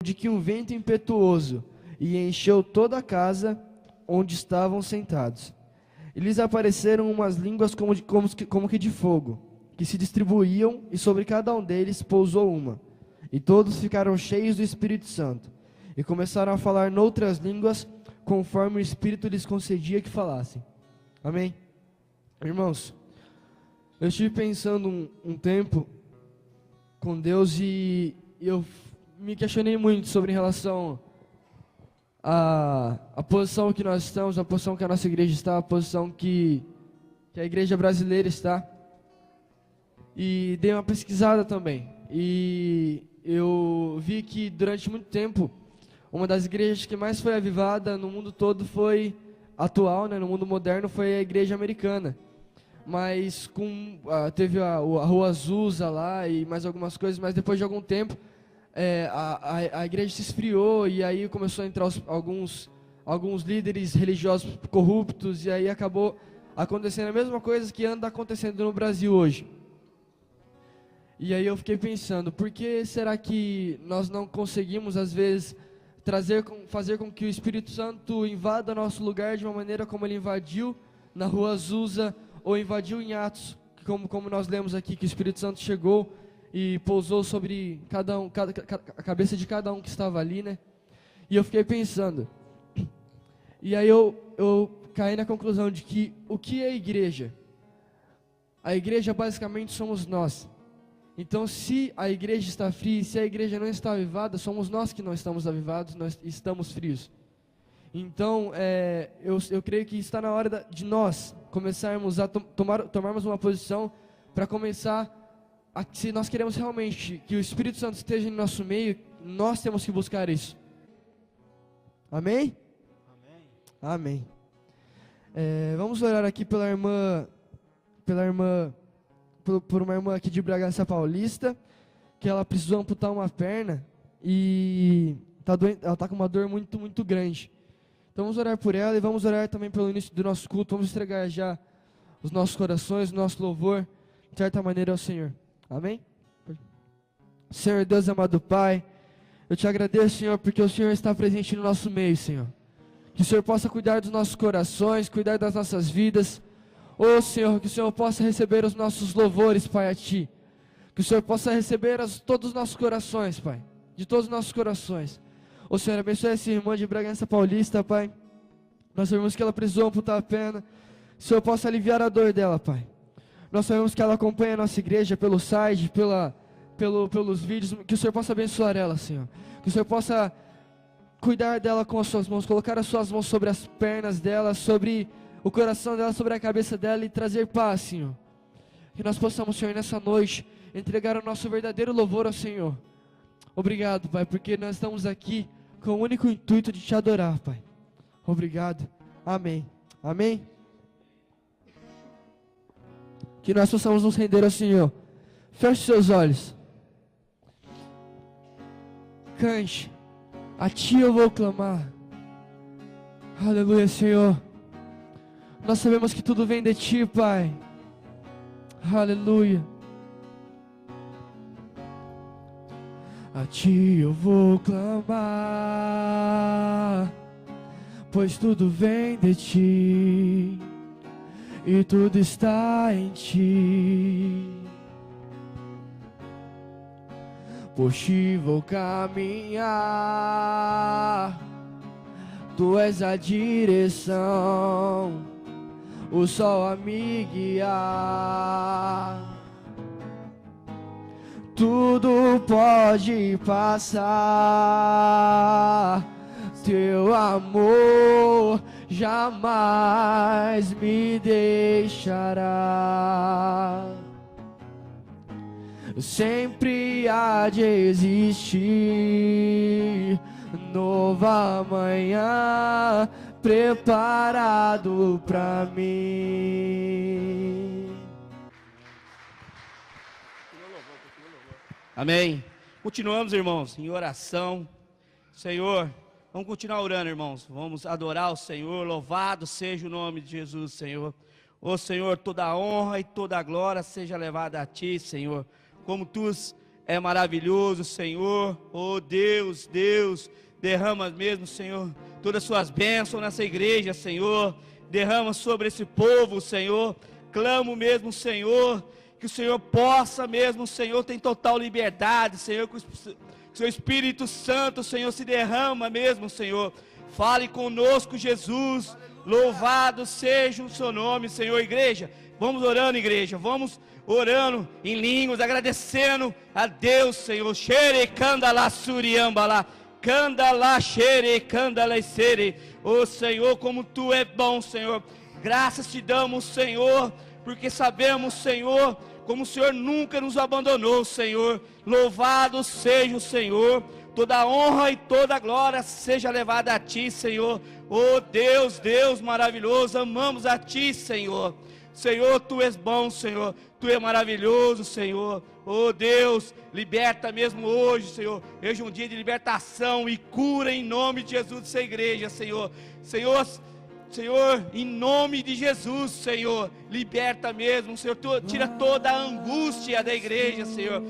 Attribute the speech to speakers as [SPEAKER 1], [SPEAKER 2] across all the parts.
[SPEAKER 1] de que um vento impetuoso e encheu toda a casa onde estavam sentados. E lhes apareceram umas línguas como que de fogo, que se distribuíam, e sobre cada um deles pousou uma. E todos ficaram cheios do Espírito Santo, e começaram a falar noutras línguas, conforme o Espírito lhes concedia que falassem. Amém? Irmãos, eu estive pensando um tempo com Deus e eu me questionei muito sobre em relação à posição que nós estamos, a posição que a nossa igreja está, a posição que a igreja brasileira está. E dei uma pesquisada também. E eu vi que durante muito tempo, uma das igrejas que mais foi avivada no mundo todo foi atual, né, no mundo moderno, foi a igreja americana. Mas teve a Rua Azusa lá e mais algumas coisas, mas depois de algum tempo a igreja se esfriou e aí começou a entrar alguns líderes religiosos corruptos e aí acabou acontecendo a mesma coisa que anda acontecendo no Brasil hoje. E aí eu fiquei pensando, por que será que nós não conseguimos às vezes fazer com que o Espírito Santo invada nosso lugar de uma maneira como ele invadiu na Rua Azusa ou invadiu em Atos, como nós lemos aqui, que o Espírito Santo chegou e pousou sobre a cabeça de cada um que estava ali, né? E eu fiquei pensando, e aí eu caí na conclusão de que o que é a igreja? A igreja basicamente somos nós. Então, se a igreja está fria, se a igreja não está avivada, somos nós que não estamos avivados, nós estamos frios. Então, eu creio que está na hora de nós começarmos a tomarmos uma posição para começar, se nós queremos realmente que o Espírito Santo esteja em nosso meio, nós temos que buscar isso. Amém? Amém. Vamos orar aqui por uma irmã aqui de Bragança Paulista, que ela precisou amputar uma perna e ela está com uma dor muito, muito grande. Então vamos orar por ela e vamos orar também pelo início do nosso culto. Vamos entregar já os nossos corações, o nosso louvor, de certa maneira ao Senhor. Amém? Senhor Deus amado Pai, eu te agradeço, Senhor, porque o Senhor está presente no nosso meio, Senhor. Que o Senhor possa cuidar dos nossos corações, cuidar das nossas vidas. Senhor, que o Senhor possa receber os nossos louvores, Pai, a Ti. Que o Senhor possa receber todos os nossos corações, Pai, de todos os nossos corações. Senhor, abençoe essa irmã de Bragança Paulista, Pai. Nós sabemos que ela precisou amputar a perna. Que o Senhor possa aliviar a dor dela, Pai. Nós sabemos que ela acompanha a nossa igreja pelo site, pelos vídeos. Que o Senhor possa abençoar ela, Senhor. Que o Senhor possa cuidar dela com as suas mãos, colocar as suas mãos sobre as pernas dela, sobre o coração dela, sobre a cabeça dela e trazer paz, Senhor. Que nós possamos, Senhor, nessa noite, entregar o nosso verdadeiro louvor ao Senhor. Obrigado, Pai, porque nós estamos aqui com o único intuito de Te adorar, Pai. Obrigado. Amém. Amém. Que nós possamos nos render ao Senhor. Feche seus olhos. Cante. A Ti eu vou clamar. Aleluia, Senhor. Nós sabemos que tudo vem de Ti, Pai. Aleluia. A Ti eu vou clamar, pois tudo vem de Ti e tudo está em Ti. Por Ti vou caminhar, Tu és a direção, o sol a me guiar. Tudo pode passar, Teu amor jamais me deixará. Sempre há de existir nova manhã preparado pra mim.
[SPEAKER 2] Amém. Continuamos, irmãos, em oração. Senhor, vamos continuar orando, irmãos. Vamos adorar o Senhor. Louvado seja o nome de Jesus, Senhor. Senhor, toda a honra e toda a glória seja levada a Ti, Senhor. Como Tu é maravilhoso, Senhor. Oh Deus, Deus, derrama mesmo, Senhor, todas as suas bênçãos nessa igreja, Senhor. Derrama sobre esse povo, Senhor. Clamo mesmo, Senhor, que o Senhor possa mesmo, Senhor, tem total liberdade, Senhor, que o seu Espírito Santo, Senhor, se derrama mesmo, Senhor. Fale conosco, Jesus. Louvado seja o seu nome, Senhor. Igreja, vamos orando, igreja, vamos orando em línguas, agradecendo a Deus, Senhor. Xere candala suriambala, candala xere candala sere. Ô Senhor, como tu é bom, Senhor. Graças te damos, Senhor, porque sabemos, Senhor, como o Senhor nunca nos abandonou, Senhor. Louvado seja o Senhor. Toda honra e toda glória seja levada a Ti, Senhor. Oh Deus, Deus maravilhoso, amamos a Ti, Senhor. Senhor, Tu és bom, Senhor. Tu és maravilhoso, Senhor. Oh Deus, liberta mesmo hoje, Senhor. Hoje é um dia de libertação e cura em nome de Jesus dessa igreja, Senhor. Senhor, em nome de Jesus, Senhor, liberta mesmo, Senhor, tira toda a angústia da igreja, Senhor.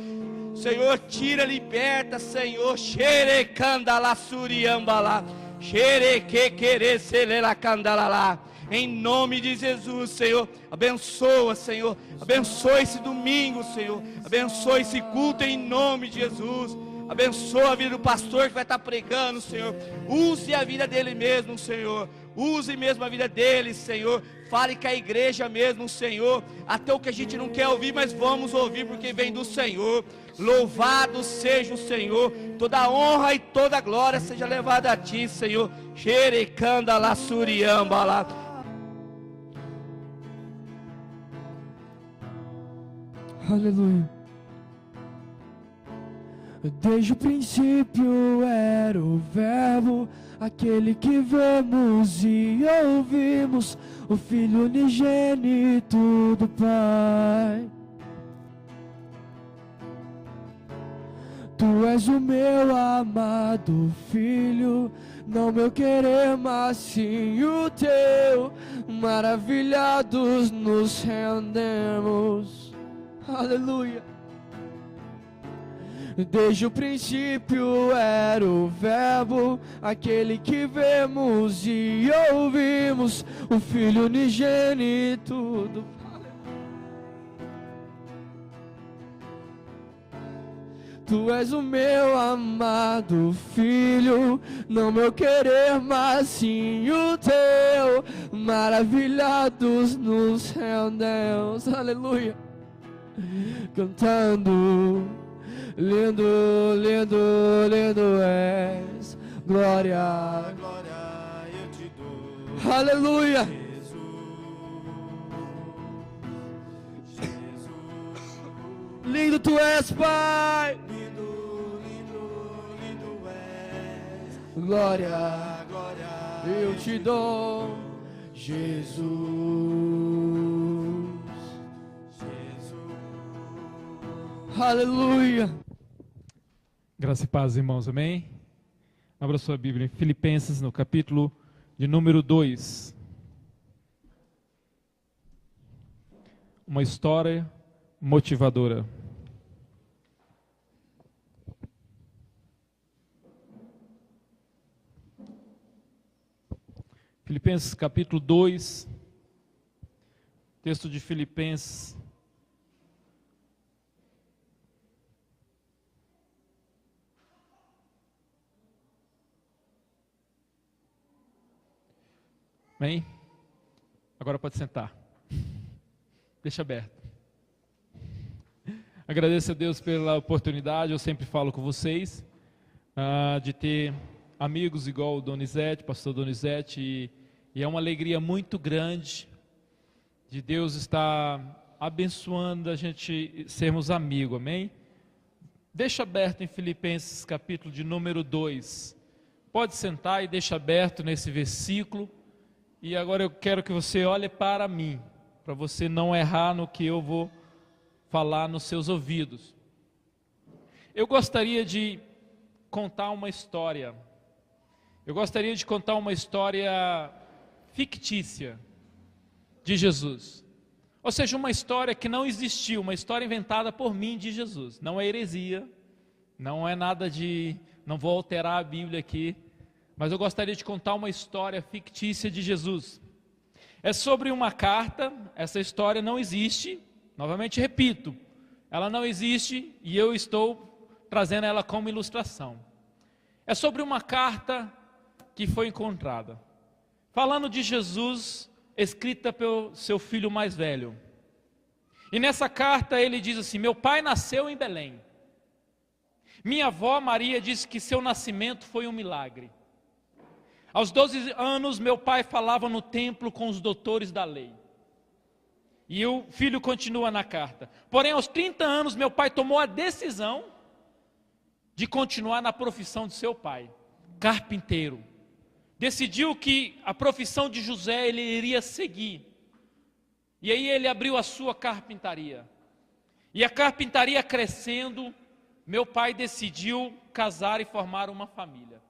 [SPEAKER 2] Senhor, tira, liberta, Senhor. Xere candala suriambala, xere que querer selela candalala. Em nome de Jesus, Senhor, abençoa, Senhor, abençoa esse domingo, Senhor, abençoa esse culto em nome de Jesus. Abençoa a vida do pastor que vai estar pregando, Senhor. Use a vida dele mesmo, Senhor. Use mesmo a vida dele, Senhor. Fale com a igreja mesmo, Senhor. Até o que a gente não quer ouvir, mas vamos ouvir porque vem do Senhor. Louvado seja o Senhor. Toda honra e toda glória seja levada a Ti, Senhor. Xerecanda la suriamba lá.
[SPEAKER 1] Aleluia. Desde o princípio era o Verbo, aquele que vemos e ouvimos, o Filho unigênito do Pai. Tu és o meu amado Filho, não meu querer, mas sim o teu. Maravilhados nos rendemos. Aleluia. Desde o princípio era o Verbo, aquele que vemos e ouvimos, o Filho unigênito do Pai. Tu és o meu amado Filho, não meu querer, mas sim o teu. Maravilhados nos rendemos. Aleluia. Cantando. Lindo, lindo, lindo és, glória,
[SPEAKER 3] glória eu te dou.
[SPEAKER 1] aleluia.
[SPEAKER 3] Jesus,
[SPEAKER 1] Lindo tu és, Pai,
[SPEAKER 3] lindo, lindo, lindo és.
[SPEAKER 1] glória,
[SPEAKER 3] Glória
[SPEAKER 1] eu te dou, Jesus. Aleluia.
[SPEAKER 4] Graça e paz, irmãos, amém? Abra sua Bíblia em Filipenses, no capítulo de número 2. Uma história motivadora. Filipenses capítulo 2, texto de Filipenses. Bem, agora pode sentar. Deixa aberto. Agradeço a Deus pela oportunidade, eu sempre falo com vocês, de ter amigos igual o Donizete, pastor Donizete, e é uma alegria muito grande de Deus estar abençoando a gente sermos amigos, amém? Deixa aberto em Filipenses capítulo de número 2. Pode sentar e deixa aberto nesse versículo. E agora eu quero que você olhe para mim, para você não errar no que eu vou falar nos seus ouvidos. Eu gostaria de contar uma história. Eu gostaria de contar uma história fictícia de Jesus. Ou seja, uma história que não existiu, uma história inventada por mim de Jesus. Não é heresia, não é nada de... Não vou alterar a Bíblia aqui, mas eu gostaria de contar uma história fictícia de Jesus. É sobre uma carta, essa história não existe, novamente repito, ela não existe e eu estou trazendo ela como ilustração. É sobre uma carta que foi encontrada, falando de Jesus, escrita pelo seu filho mais velho. E nessa carta ele diz assim: meu pai nasceu em Belém. Minha avó Maria disse que seu nascimento foi um milagre. Aos 12 anos meu pai falava no templo com os doutores da lei. E o filho continua na carta. Porém aos 30 anos meu pai tomou a decisão de continuar na profissão de seu pai, carpinteiro. Decidiu que a profissão de José ele iria seguir. E aí ele abriu a sua carpintaria. E a carpintaria crescendo, meu pai decidiu casar e formar uma família.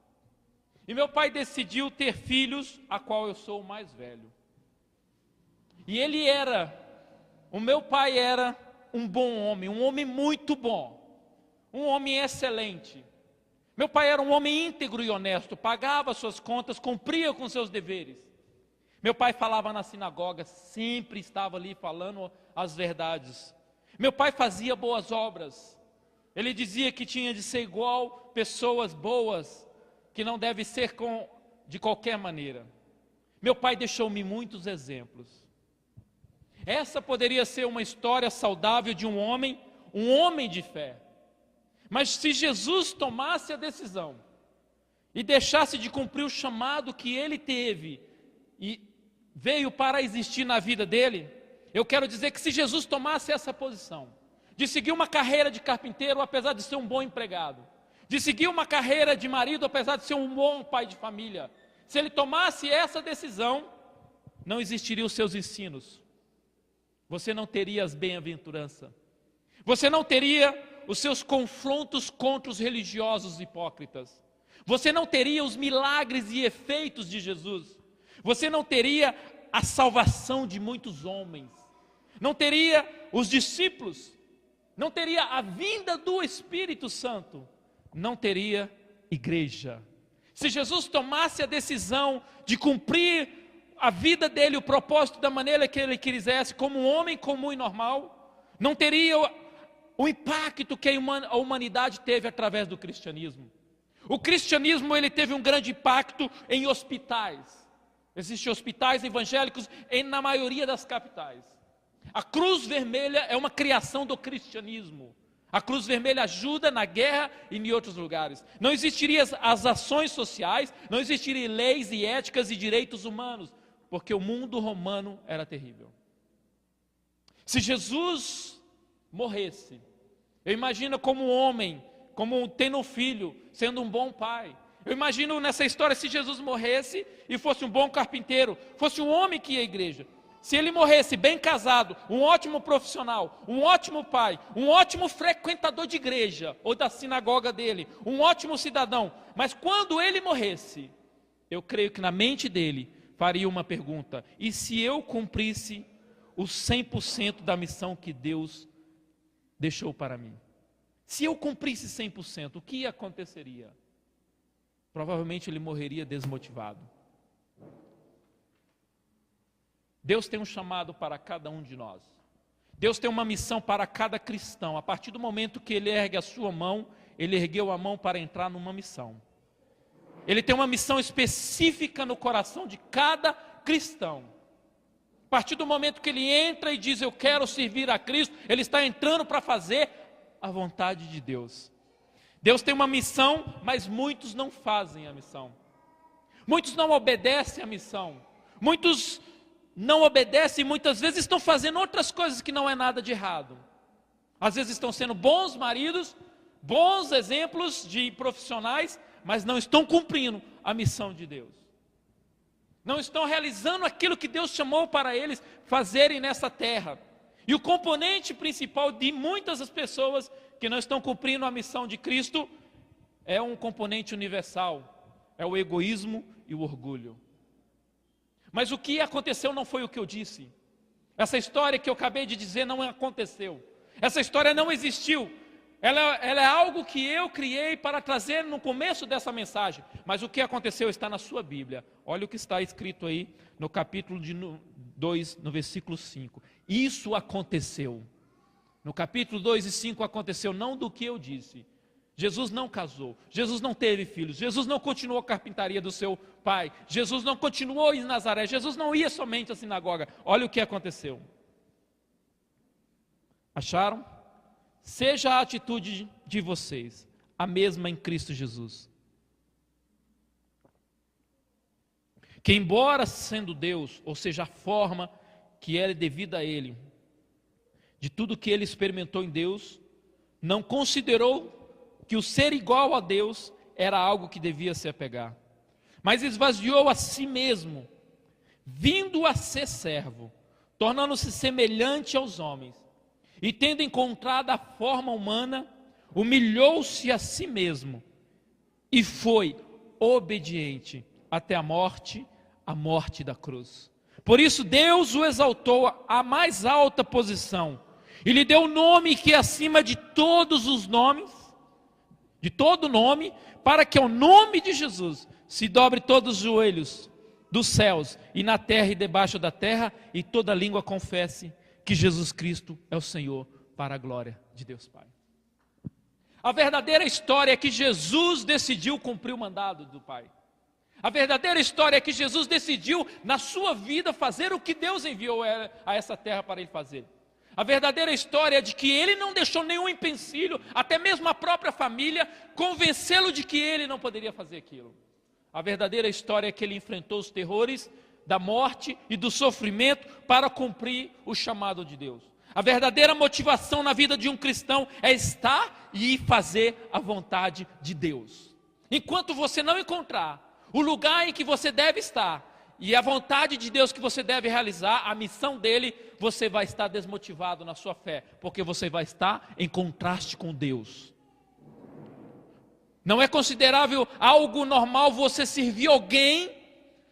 [SPEAKER 4] E meu pai decidiu ter filhos, a qual eu sou o mais velho. E o meu pai era um bom homem, um homem muito bom, um homem excelente. Meu pai era um homem íntegro e honesto, pagava suas contas, cumpria com seus deveres. Meu pai falava na sinagoga, sempre estava ali falando as verdades. Meu pai fazia boas obras. Ele dizia que tinha de ser igual pessoas boas, que não deve ser de qualquer maneira. Meu pai deixou-me muitos exemplos. Essa poderia ser uma história saudável de um homem de fé. Mas se Jesus tomasse a decisão e deixasse de cumprir o chamado que ele teve e veio para existir na vida dele, eu quero dizer que se Jesus tomasse essa posição de seguir uma carreira de carpinteiro, apesar de ser um bom empregado, de seguir uma carreira de marido, apesar de ser um bom pai de família, se ele tomasse essa decisão, não existiriam os seus ensinos, você não teria as bem-aventuranças, você não teria os seus confrontos contra os religiosos hipócritas, você não teria os milagres e efeitos de Jesus, você não teria a salvação de muitos homens, não teria os discípulos, não teria a vinda do Espírito Santo, não teria igreja. Se Jesus tomasse a decisão de cumprir a vida dele, o propósito da maneira que ele quisesse, como um homem comum e normal, não teria o impacto que a humanidade teve através do cristianismo. O cristianismo ele teve um grande impacto em hospitais. Existem hospitais evangélicos na maioria das capitais. A Cruz Vermelha é uma criação do cristianismo. A Cruz Vermelha ajuda na guerra e em outros lugares. Não existiriam as ações sociais, não existiriam leis e éticas e direitos humanos, porque o mundo romano era terrível. Se Jesus morresse, eu imagino como um homem, como tendo um filho, sendo um bom pai. Eu imagino nessa história se Jesus morresse e fosse um bom carpinteiro, fosse um homem que ia à igreja. Se ele morresse bem casado, um ótimo profissional, um ótimo pai, um ótimo frequentador de igreja ou da sinagoga dele, um ótimo cidadão, mas quando ele morresse, eu creio que na mente dele faria uma pergunta: e se eu cumprisse os 100% da missão que Deus deixou para mim? Se eu cumprisse 100%, o que aconteceria? Provavelmente ele morreria desmotivado. Deus tem um chamado para cada um de nós. Deus tem uma missão para cada cristão. A partir do momento que ele ergue a sua mão, ele ergueu a mão para entrar numa missão. Ele tem uma missão específica no coração de cada cristão. A partir do momento que ele entra e diz: eu quero servir a Cristo, ele está entrando para fazer a vontade de Deus. Deus tem uma missão, mas muitos não fazem a missão. Muitos não obedecem a missão. Muitos não obedecem e muitas vezes estão fazendo outras coisas que não é nada de errado. Às vezes estão sendo bons maridos, bons exemplos de profissionais, mas não estão cumprindo a missão de Deus. Não estão realizando aquilo que Deus chamou para eles fazerem nessa terra. E o componente principal de muitas das pessoas que não estão cumprindo a missão de Cristo é um componente universal, é o egoísmo e o orgulho. Mas o que aconteceu não foi o que eu disse. Essa história que eu acabei de dizer não aconteceu. Essa história não existiu. Ela é algo que eu criei para trazer no começo dessa mensagem. Mas o que aconteceu está na sua Bíblia. Olha o que está escrito aí no capítulo 2, no versículo 5. Isso aconteceu. No capítulo 2 e 5 aconteceu não do que eu disse. Jesus não casou, Jesus não teve filhos, Jesus não continuou a carpintaria do seu pai, Jesus não continuou em Nazaré, Jesus não ia somente à sinagoga. Olha o que aconteceu. Acharam? Seja a atitude de vocês a mesma em Cristo Jesus, que embora sendo Deus, ou seja, a forma que era devida a Ele, de tudo que Ele experimentou em Deus, não considerou que o ser igual a Deus era algo que devia se apegar, mas esvaziou a si mesmo, vindo a ser servo, tornando-se semelhante aos homens, e tendo encontrado a forma humana, humilhou-se a si mesmo, e foi obediente até a morte da cruz. Por isso Deus o exaltou à mais alta posição, e lhe deu o nome que é acima de todos os nomes, de todo nome, para que ao nome de Jesus se dobre todos os joelhos dos céus e na terra e debaixo da terra, e toda língua confesse que Jesus Cristo é o Senhor, para a glória de Deus Pai. A verdadeira história é que Jesus decidiu cumprir o mandado do Pai. A verdadeira história é que Jesus decidiu na sua vida fazer o que Deus enviou a essa terra para ele fazer. A verdadeira história é de que ele não deixou nenhum empecilho, até mesmo a própria família, convencê-lo de que ele não poderia fazer aquilo. A verdadeira história é que ele enfrentou os terrores da morte e do sofrimento para cumprir o chamado de Deus. A verdadeira motivação na vida de um cristão é estar e fazer a vontade de Deus. Enquanto você não encontrar o lugar em que você deve estar, e a vontade de Deus que você deve realizar, a missão dele, você vai estar desmotivado na sua fé, porque você vai estar em contraste com Deus. Não é considerável algo normal você servir alguém,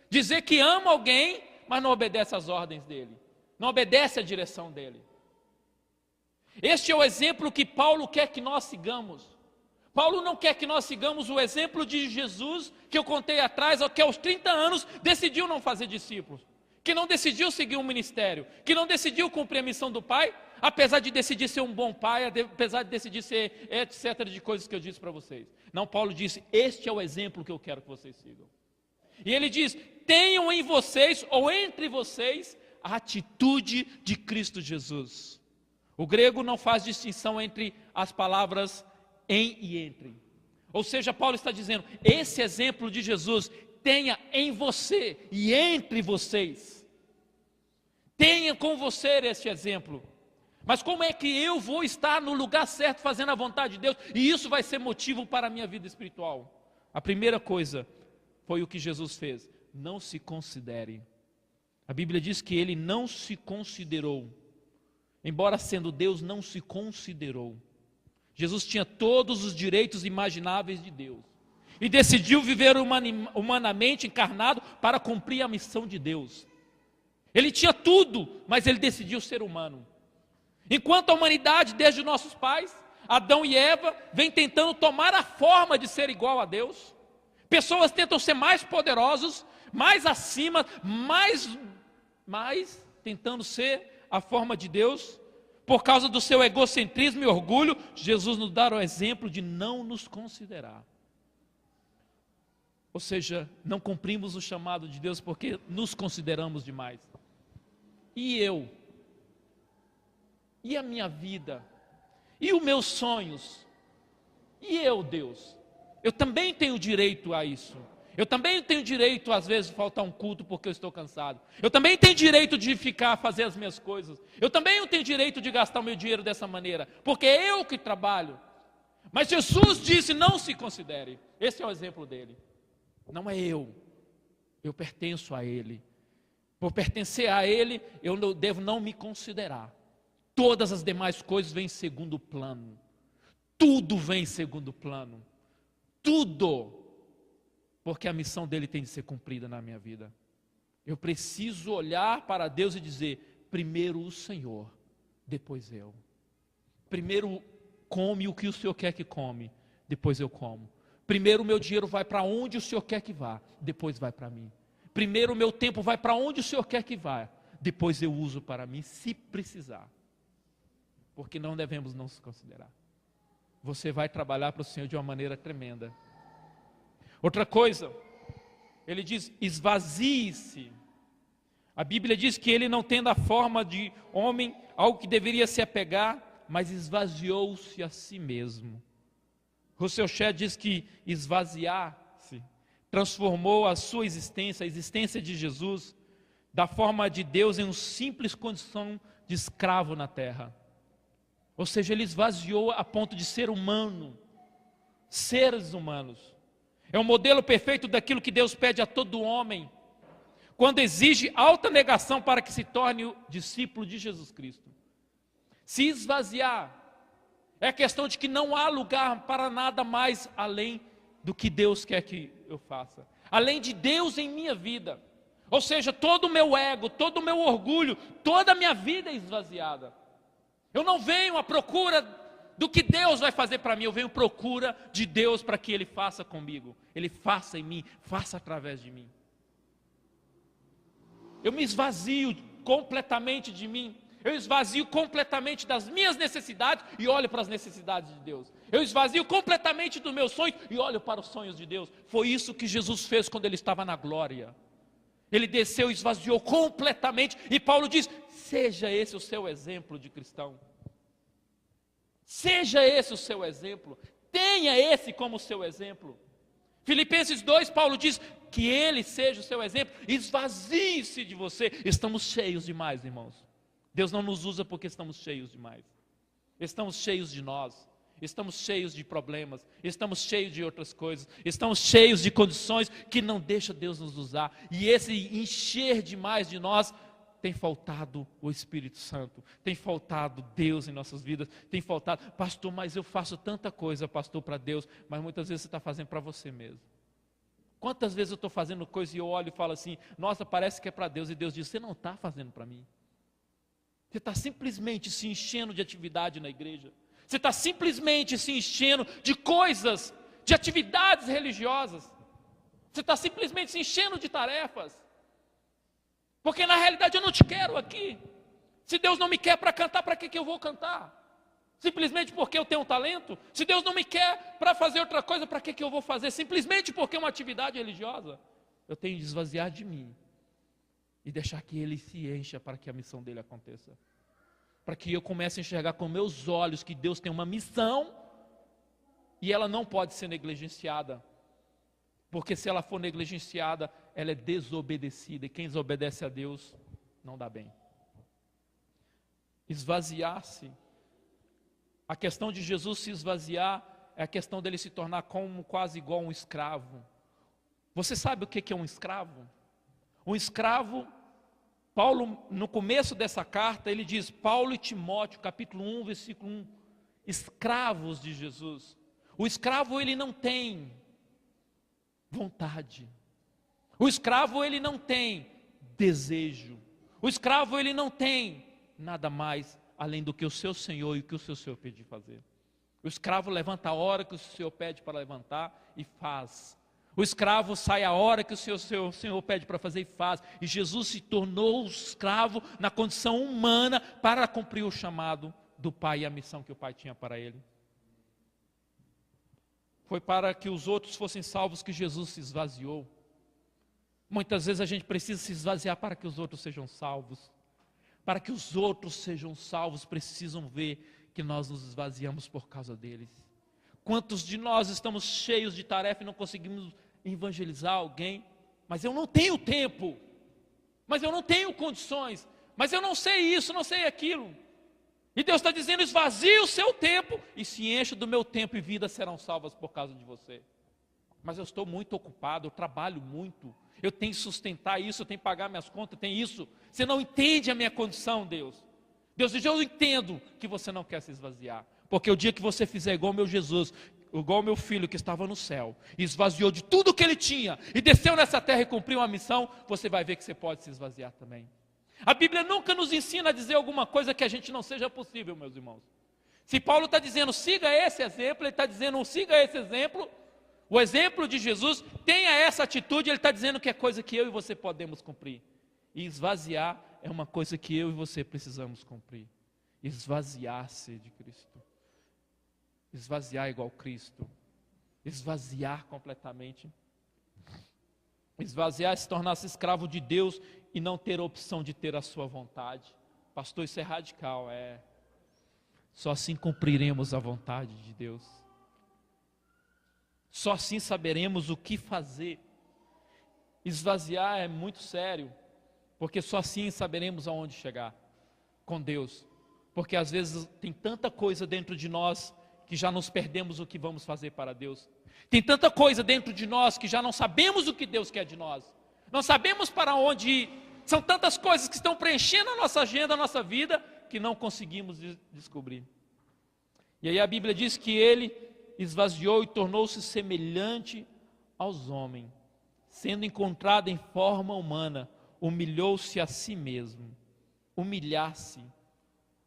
[SPEAKER 4] dizer que ama alguém, mas não obedece às ordens dele, não obedece à direção dele. Este é o exemplo que Paulo quer que nós sigamos. Paulo não quer que nós sigamos o exemplo de Jesus, que eu contei atrás, que aos 30 anos decidiu não fazer discípulos, que não decidiu seguir um ministério, que não decidiu cumprir a missão do Pai, apesar de decidir ser um bom pai, apesar de decidir ser etc. de coisas que eu disse para vocês. Não, Paulo disse, este é o exemplo que eu quero que vocês sigam. E ele diz, tenham em vocês, ou entre vocês, a atitude de Cristo Jesus. O grego não faz distinção entre as palavras em e entre. Ou seja, Paulo está dizendo, esse exemplo de Jesus tenha em você e entre vocês. Tenha com você este exemplo. Mas como é que eu vou estar no lugar certo fazendo a vontade de Deus? E isso vai ser motivo para a minha vida espiritual. A primeira coisa foi o que Jesus fez. Não se considere. A Bíblia diz que ele não se considerou. Embora sendo Deus, não se considerou. Jesus tinha todos os direitos imagináveis de Deus. E decidiu viver humanamente encarnado para cumprir a missão de Deus. Ele tinha tudo, mas ele decidiu ser humano. Enquanto a humanidade, desde os nossos pais, Adão e Eva, vem tentando tomar a forma de ser igual a Deus. Pessoas tentam ser mais poderosos, mais acima, mais tentando ser a forma de Deus. Por causa do seu egocentrismo e orgulho, Jesus nos dá o exemplo de não nos considerar. Ou seja, não cumprimos o chamado de Deus porque nos consideramos demais. E eu? E a minha vida? E os meus sonhos? E eu, Deus? Eu também tenho direito a isso. Eu também tenho direito, às vezes, de faltar um culto porque eu estou cansado. Eu também tenho direito de fazer as minhas coisas. Eu também tenho direito de gastar o meu dinheiro dessa maneira, porque é eu que trabalho. Mas Jesus disse, não se considere. Esse é o exemplo dele. Não é eu pertenço a Ele. Por pertencer a Ele, eu devo não me considerar. Todas as demais coisas vêm em segundo plano. Tudo vem em segundo plano. Tudo. Porque a missão dele tem de ser cumprida na minha vida. Eu preciso olhar para Deus e dizer, primeiro o Senhor, depois eu. Primeiro come o que o Senhor quer que come, depois eu como. Primeiro o meu dinheiro vai para onde o Senhor quer que vá, depois vai para mim. Primeiro o meu tempo vai para onde o Senhor quer que vá, depois eu uso para mim, se precisar. Porque não devemos não se considerar. Você vai trabalhar para o Senhor de uma maneira tremenda. Outra coisa, ele diz, esvazie-se. A Bíblia diz que ele, não tendo a forma de homem, algo que deveria se apegar, mas esvaziou-se a si mesmo. Rousseau Shedd diz que esvaziar-se transformou a sua existência, a existência de Jesus, da forma de Deus em uma simples condição de escravo na terra. Ou seja, ele esvaziou a ponto de ser humano, seres humanos. É o modelo perfeito daquilo que Deus pede a todo homem, quando exige alta negação para que se torne o discípulo de Jesus Cristo. Se esvaziar é a questão de que não há lugar para nada mais além do que Deus quer que eu faça, além de Deus em minha vida. Ou seja, todo o meu ego, todo o meu orgulho, toda a minha vida é esvaziada. Eu não venho à procura do que Deus vai fazer para mim, eu venho à procura de Deus para que Ele faça comigo, Ele faça em mim, faça através de mim. Eu me esvazio completamente de mim, eu esvazio completamente das minhas necessidades e olho para as necessidades de Deus. Eu esvazio completamente dos meus sonhos e olho para os sonhos de Deus. Foi isso que Jesus fez quando Ele estava na glória. Ele desceu e esvaziou completamente, e Paulo diz, seja esse o seu exemplo de cristão. Seja esse o seu exemplo, tenha esse como seu exemplo. Filipenses 2, Paulo diz que ele seja o seu exemplo, esvazie-se de você. Estamos cheios demais, irmãos. Deus não nos usa porque estamos cheios demais. Estamos cheios de nós, estamos cheios de problemas, estamos cheios de outras coisas, estamos cheios de condições que não deixam Deus nos usar. E esse encher demais de nós, tem faltado o Espírito Santo, tem faltado Deus em nossas vidas, tem faltado, pastor, mas eu faço tanta coisa, pastor, para Deus, mas muitas vezes você está fazendo para você mesmo. Quantas vezes eu estou fazendo coisa e eu olho e falo assim, nossa, parece que é para Deus, e Deus diz, você não está fazendo para mim. Você está simplesmente se enchendo de atividade na igreja, você está simplesmente se enchendo de coisas, de atividades religiosas, você está simplesmente se enchendo de tarefas, porque na realidade eu não te quero aqui. Se Deus não me quer para cantar, para que eu vou cantar? Simplesmente porque eu tenho um talento? Se Deus não me quer para fazer outra coisa, para que eu vou fazer? Simplesmente porque é uma atividade religiosa? Eu tenho de esvaziar de mim e deixar que Ele se encha para que a missão dele aconteça. Para que eu comece a enxergar com meus olhos que Deus tem uma missão e ela não pode ser negligenciada. Porque se ela for negligenciada, ela é desobedecida. E quem desobedece a Deus não dá bem. Esvaziar-se. A questão de Jesus se esvaziar é a questão dele se tornar como quase igual a um escravo. Você sabe o que é um escravo? Um escravo, Paulo, no começo dessa carta, ele diz, Paulo e Timóteo, capítulo 1, versículo 1, escravos de Jesus. O escravo, ele não tem vontade. O escravo, ele não tem desejo. O escravo, ele não tem nada mais além do que o seu Senhor e o que o seu Senhor pede fazer. O escravo levanta a hora que o Senhor pede para levantar e faz. O escravo sai a hora que o seu Senhor pede para fazer e faz. E Jesus se tornou escravo na condição humana para cumprir o chamado do Pai e a missão que o Pai tinha para ele. Foi para que os outros fossem salvos que Jesus se esvaziou. Muitas vezes a gente precisa se esvaziar para que os outros sejam salvos. Para que os outros sejam salvos, precisam ver que nós nos esvaziamos por causa deles. Quantos de nós estamos cheios de tarefa e não conseguimos evangelizar alguém? Mas eu não tenho tempo, mas eu não tenho condições, mas eu não sei isso, não sei aquilo. E Deus está dizendo, esvazie o seu tempo e se encha do meu tempo e vidas serão salvas por causa de você. Mas eu estou muito ocupado, eu trabalho muito, eu tenho que sustentar isso, eu tenho que pagar minhas contas, eu tenho isso. Você não entende a minha condição, Deus. Deus diz, eu entendo que você não quer se esvaziar. Porque o dia que você fizer igual meu Jesus, igual meu filho que estava no céu, e esvaziou de tudo que ele tinha, e desceu nessa terra e cumpriu uma missão, você vai ver que você pode se esvaziar também. A Bíblia nunca nos ensina a dizer alguma coisa que a gente não seja possível, meus irmãos. Se Paulo está dizendo, siga esse exemplo, ele está dizendo, siga esse exemplo, o exemplo de Jesus, tenha essa atitude, ele está dizendo que é coisa que eu e você podemos cumprir. E esvaziar é uma coisa que eu e você precisamos cumprir. Esvaziar-se de Cristo. Esvaziar igual Cristo. Esvaziar completamente. Esvaziar é se tornar-se escravo de Deus e não ter opção de ter a sua vontade. Pastor, isso é radical, Só assim cumpriremos a vontade de Deus. Só assim saberemos o que fazer. Esvaziar é muito sério, porque só assim saberemos aonde chegar com Deus. Porque às vezes tem tanta coisa dentro de nós que já nos perdemos o que vamos fazer para Deus. Tem tanta coisa dentro de nós que já não sabemos o que Deus quer de nós. Não sabemos para onde ir. São tantas coisas que estão preenchendo a nossa agenda, a nossa vida, que não conseguimos descobrir. E aí a Bíblia diz que ele esvaziou e tornou-se semelhante aos homens. Sendo encontrado em forma humana, humilhou-se a si mesmo. Humilhar-se.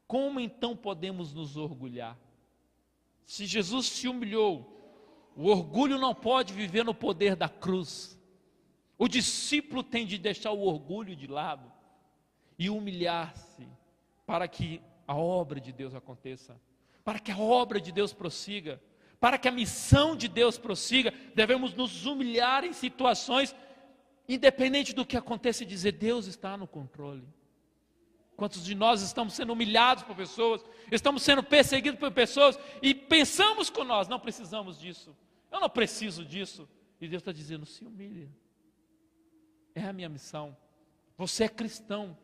[SPEAKER 4] Como então podemos nos orgulhar? Se Jesus se humilhou, o orgulho não pode viver no poder da cruz. O discípulo tem de deixar o orgulho de lado e humilhar-se para que a obra de Deus aconteça, para que a obra de Deus prossiga, para que a missão de Deus prossiga. Devemos nos humilhar em situações, independente do que aconteça, e dizer: Deus está no controle. Quantos de nós estamos sendo humilhados por pessoas, estamos sendo perseguidos por pessoas e pensamos com nós: não precisamos disso, eu não preciso disso. E Deus está dizendo: se humilhe, é a minha missão. Você é cristão,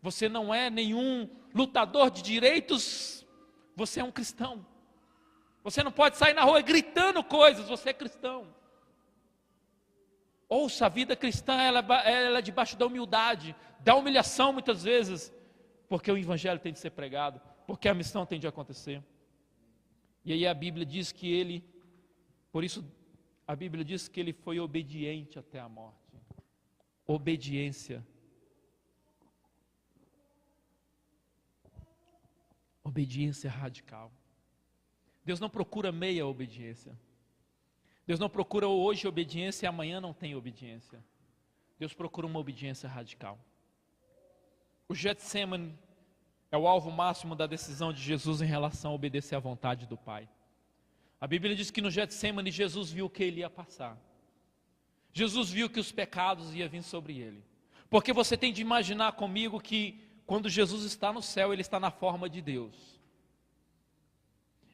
[SPEAKER 4] você não é nenhum lutador de direitos, você é um cristão. Você não pode sair na rua gritando coisas, você é cristão. Ouça, a vida cristã ela é debaixo da humildade, da humilhação muitas vezes, porque o evangelho tem de ser pregado, porque a missão tem de acontecer. E aí a Bíblia diz que ele, por isso a Bíblia diz que ele foi obediente até a morte. Obediência. Obediência radical. Deus não procura meia obediência. Deus não procura hoje obediência e amanhã não tem obediência. Deus procura uma obediência radical. O Getsemane é o alvo máximo da decisão de Jesus em relação a obedecer à vontade do Pai. A Bíblia diz que no Getsemane Jesus viu que ele ia passar. Jesus viu que os pecados iam vir sobre ele. Porque você tem de imaginar comigo que quando Jesus está no céu, ele está na forma de Deus.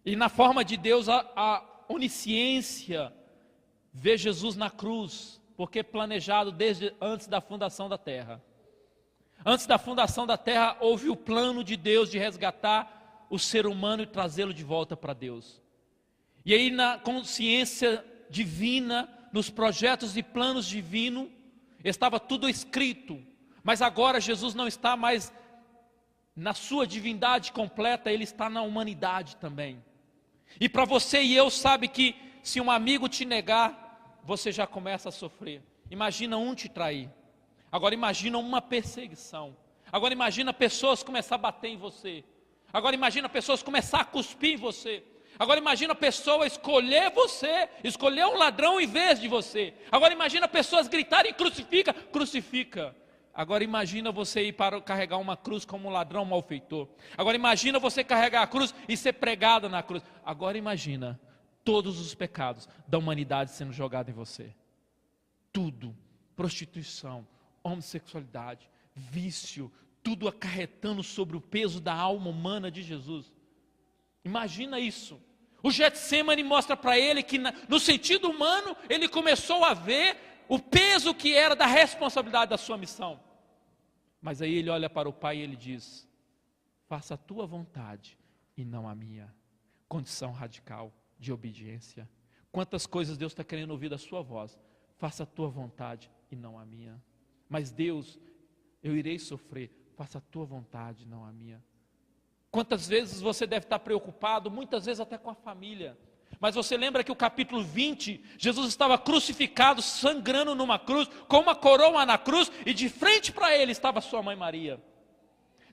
[SPEAKER 4] E na forma de Deus, a onisciência vê Jesus na cruz, porque é planejado desde antes da fundação da terra. Antes da fundação da terra, houve o plano de Deus de resgatar o ser humano e trazê-lo de volta para Deus. E aí na consciência divina, nos projetos e planos divinos, estava tudo escrito. Mas agora Jesus não está mais na sua divindade completa, ele está na humanidade também. E para você e eu sabe que se um amigo te negar, você já começa a sofrer. Imagina um te trair. Agora imagina uma perseguição. Agora imagina pessoas começar a bater em você. Agora imagina pessoas começar a cuspir em você. Agora imagina a pessoa escolher você, escolher um ladrão em vez de você. Agora imagina pessoas gritarem: crucifica, crucifica. Agora imagina você ir para carregar uma cruz como um ladrão malfeitor. Agora imagina você carregar a cruz e ser pregado na cruz. Agora imagina todos os pecados da humanidade sendo jogados em você. Tudo, prostituição, homossexualidade, vício, tudo acarretando sobre o peso da alma humana de Jesus. Imagina isso. O Getsemane mostra para ele que no sentido humano ele começou a ver o peso que era da responsabilidade da sua missão. Mas aí ele olha para o Pai e ele diz: faça a tua vontade e não a minha. Condição radical de obediência. Quantas coisas Deus está querendo ouvir da sua voz. Faça a tua vontade e não a minha. Mas Deus, eu irei sofrer. Faça a tua vontade e não a minha. Quantas vezes você deve estar preocupado, muitas vezes até com a família. Mas você lembra que o capítulo 20, Jesus estava crucificado, sangrando numa cruz, com uma coroa na cruz, e de frente para ele estava sua mãe Maria.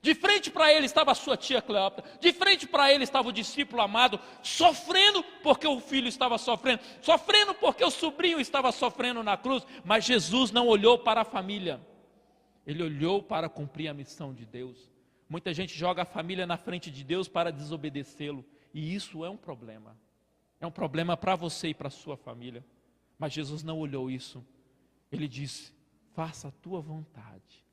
[SPEAKER 4] De frente para ele estava a sua tia Cleópatra, de frente para ele estava o discípulo amado, sofrendo porque o filho estava sofrendo, sofrendo porque o sobrinho estava sofrendo na cruz, mas Jesus não olhou para a família, ele olhou para cumprir a missão de Deus. Muita gente joga a família na frente de Deus para desobedecê-lo, e isso é um problema para você e para a sua família, mas Jesus não olhou isso, ele disse, faça a tua vontade.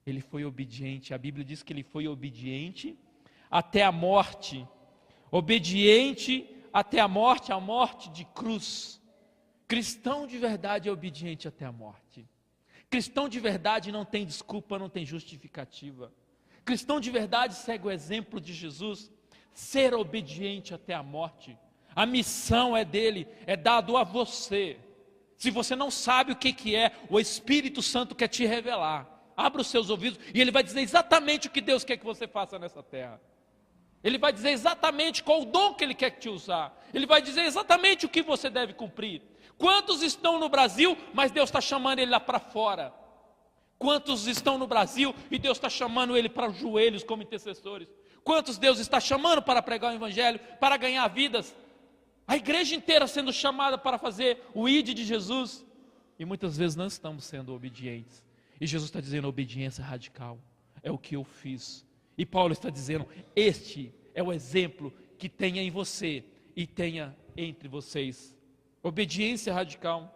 [SPEAKER 4] Ele foi obediente, a Bíblia diz que ele foi obediente até a morte, obediente até a morte de cruz. Cristão de verdade é obediente até a morte. Cristão de verdade não tem desculpa, não tem justificativa. Cristão de verdade segue o exemplo de Jesus, ser obediente até a morte. A missão é dele, é dado a você. Se você não sabe o que é, o Espírito Santo quer te revelar. Abra os seus ouvidos e ele vai dizer exatamente o que Deus quer que você faça nessa terra. Ele vai dizer exatamente qual o dom que ele quer te usar. Ele vai dizer exatamente o que você deve cumprir. Quantos estão no Brasil, mas Deus está chamando ele lá para fora? Quantos estão no Brasil e Deus está chamando ele para os joelhos como intercessores? Quantos Deus está chamando para pregar o Evangelho, para ganhar vidas? A igreja inteira sendo chamada para fazer o ID de Jesus. E muitas vezes não estamos sendo obedientes. E Jesus está dizendo, obediência radical, é o que eu fiz. E Paulo está dizendo, este é o exemplo que tenha em você e tenha entre vocês. Obediência radical.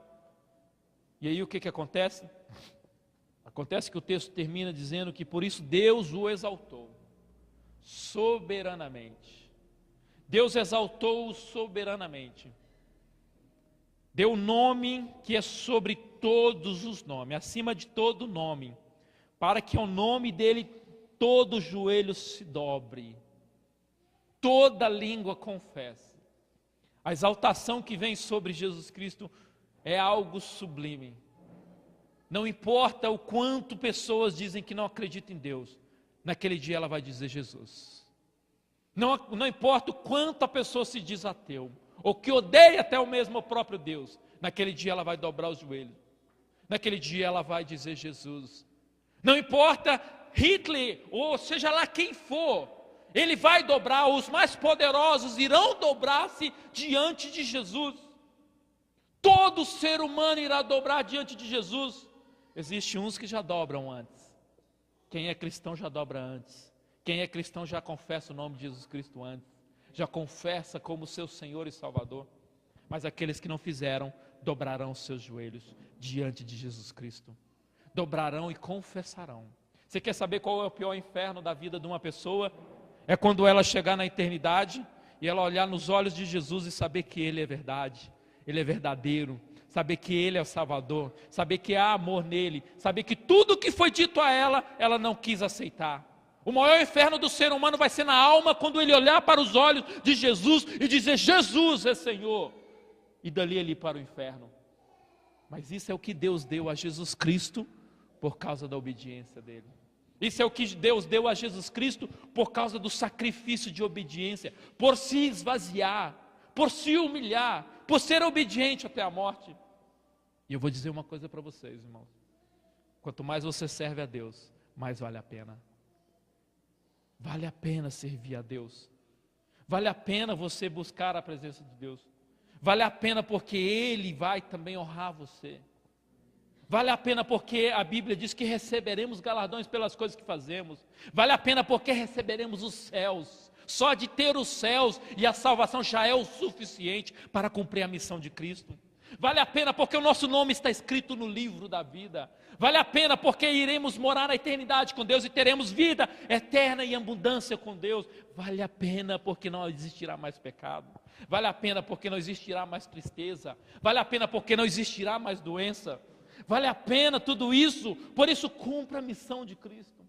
[SPEAKER 4] E aí o que acontece? Acontece que o texto termina dizendo que por isso Deus o exaltou, soberanamente. Deus exaltou-o soberanamente. Deu um nome que é sobre todos os nomes, acima de todo nome, para que ao nome dele todo joelho se dobre, toda língua confesse. A exaltação que vem sobre Jesus Cristo é algo sublime. Não importa o quanto pessoas dizem que não acreditam em Deus, naquele dia ela vai dizer Jesus. Não importa o quanto a pessoa se diz ateu, ou que odeia até o mesmo próprio Deus, naquele dia ela vai dobrar os joelhos, naquele dia ela vai dizer Jesus. Não importa Hitler, ou seja lá quem for, ele vai dobrar, os mais poderosos irão dobrar-se diante de Jesus. Todo ser humano irá dobrar diante de Jesus. Existem uns que já dobram antes. Quem é cristão já dobra antes. Quem é cristão já confessa o nome de Jesus Cristo antes. Já confessa como seu Senhor e Salvador. Mas aqueles que não fizeram, dobrarão os seus joelhos diante de Jesus Cristo. Dobrarão e confessarão. Você quer saber qual é o pior inferno da vida de uma pessoa? É quando ela chegar na eternidade e ela olhar nos olhos de Jesus e saber que Ele é verdade, Ele é verdadeiro, saber que Ele é o Salvador, saber que há amor nele, saber que tudo que foi dito a ela, ela não quis aceitar. O maior inferno do ser humano vai ser na alma quando ele olhar para os olhos de Jesus e dizer, Jesus é Senhor, e dali ele ir para o inferno. Mas isso é o que Deus deu a Jesus Cristo por causa da obediência dele. Isso é o que Deus deu a Jesus Cristo por causa do sacrifício de obediência, por se esvaziar, por se humilhar, por ser obediente até a morte. E eu vou dizer uma coisa para vocês, irmãos. Quanto mais você serve a Deus, mais vale a pena. Vale a pena servir a Deus. Vale a pena você buscar a presença de Deus. Vale a pena porque Ele vai também honrar você. Vale a pena porque a Bíblia diz que receberemos galardões pelas coisas que fazemos. Vale a pena porque receberemos os céus. Só de ter os céus e a salvação já é o suficiente para cumprir a missão de Cristo. Vale a pena porque o nosso nome está escrito no livro da vida. Vale a pena porque iremos morar na eternidade com Deus e teremos vida eterna e abundância com Deus. Vale a pena porque não existirá mais pecado. Vale a pena porque não existirá mais tristeza. Vale a pena porque não existirá mais doença. Vale a pena tudo isso. Por isso cumpra a missão de Cristo.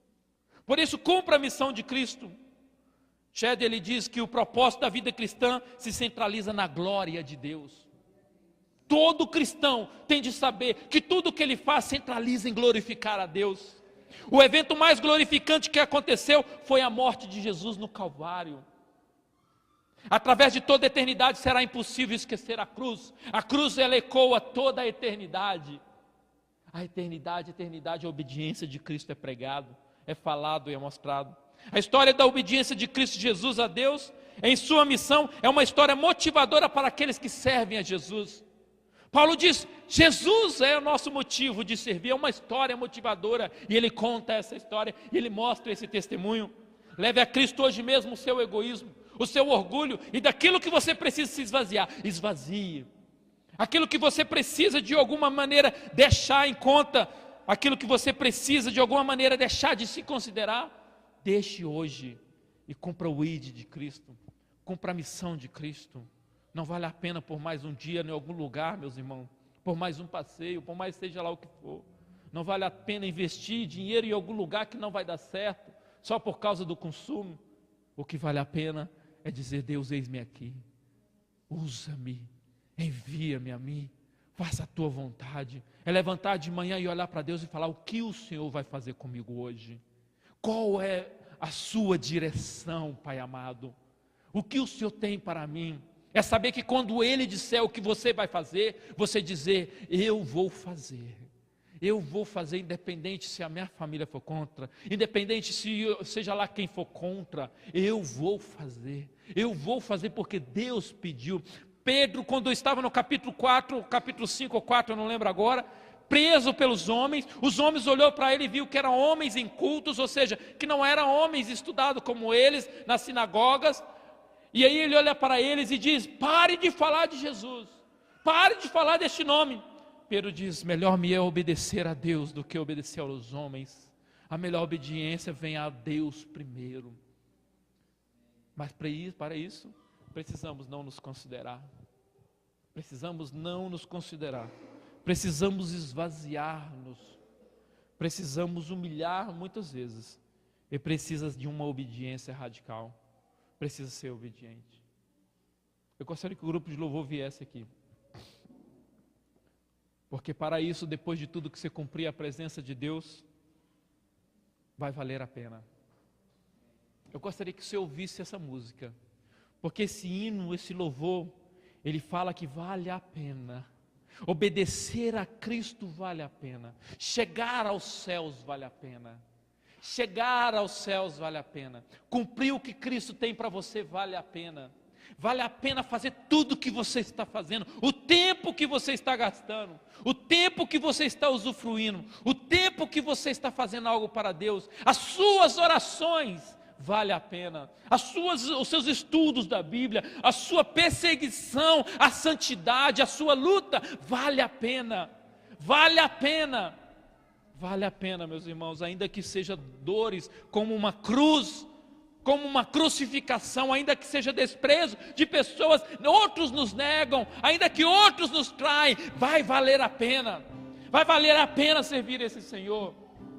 [SPEAKER 4] Por isso cumpra a missão de Cristo. Shedd, ele diz que o propósito da vida cristã se centraliza na glória de Deus. Todo cristão tem de saber que tudo que ele faz centraliza em glorificar a Deus. O evento mais glorificante que aconteceu foi a morte de Jesus no Calvário. Através de toda a eternidade será impossível esquecer a cruz. A cruz, ela ecoa toda a eternidade. A eternidade, a obediência de Cristo é pregado, é falado e é mostrado. A história da obediência de Cristo Jesus a Deus, em sua missão, é uma história motivadora para aqueles que servem a Jesus. Paulo diz, Jesus é o nosso motivo de servir, é uma história motivadora, e ele conta essa história, e ele mostra esse testemunho. Leve a Cristo hoje mesmo o seu egoísmo, o seu orgulho, e daquilo que você precisa se esvaziar, esvazie. Aquilo que você precisa de alguma maneira deixar em conta, aquilo que você precisa de alguma maneira deixar de se considerar, deixe hoje e cumpra o ID de Cristo, cumpra a missão de Cristo. Não vale a pena por mais um dia em algum lugar, meus irmãos, por mais um passeio, por mais seja lá o que for. Não vale a pena investir dinheiro em algum lugar que não vai dar certo, só por causa do consumo. O que vale a pena é dizer, Deus, eis-me aqui, usa-me, envia-me a mim, faça a tua vontade. É levantar de manhã e olhar para Deus e falar, o que o Senhor vai fazer comigo hoje? Qual é a sua direção, Pai amado? O que o Senhor tem para mim? É saber que quando Ele disser o que você vai fazer, você dizer, eu vou fazer. Eu vou fazer, independente se a minha família for contra, independente se seja lá quem for contra, eu vou fazer. Eu vou fazer porque Deus pediu. Pedro, quando estava no capítulo 4, capítulo 5 ou 4, eu não lembro agora, preso pelos homens, os homens olhou para ele e viu que eram homens incultos, ou seja, que não eram homens estudados como eles, nas sinagogas, e aí ele olha para eles e diz, pare de falar de Jesus, pare de falar deste nome. Pedro diz, melhor me é obedecer a Deus do que obedecer aos homens, a melhor obediência vem a Deus primeiro, mas para isso, precisamos não nos considerar, precisamos esvaziar-nos, precisamos humilhar muitas vezes, e precisa de uma obediência radical, precisa ser obediente. Eu gostaria que o grupo de louvor viesse aqui, porque para isso, depois de tudo que você cumprir a presença de Deus, vai valer a pena. Eu gostaria que você ouvisse essa música, porque esse hino, esse louvor, ele fala que vale a pena, obedecer a Cristo vale a pena, chegar aos céus vale a pena, chegar aos céus vale a pena, cumprir o que Cristo tem para você vale a pena fazer tudo o que você está fazendo, o tempo que você está gastando, o tempo que você está usufruindo, o tempo que você está fazendo algo para Deus, as suas orações, vale a pena, os seus estudos da Bíblia, a sua perseguição à santidade, a sua luta, vale a pena, meus irmãos, ainda que seja dores como uma cruz, como uma crucificação, ainda que seja desprezo de pessoas, outros nos negam, ainda que outros nos traem, vai valer a pena servir esse Senhor,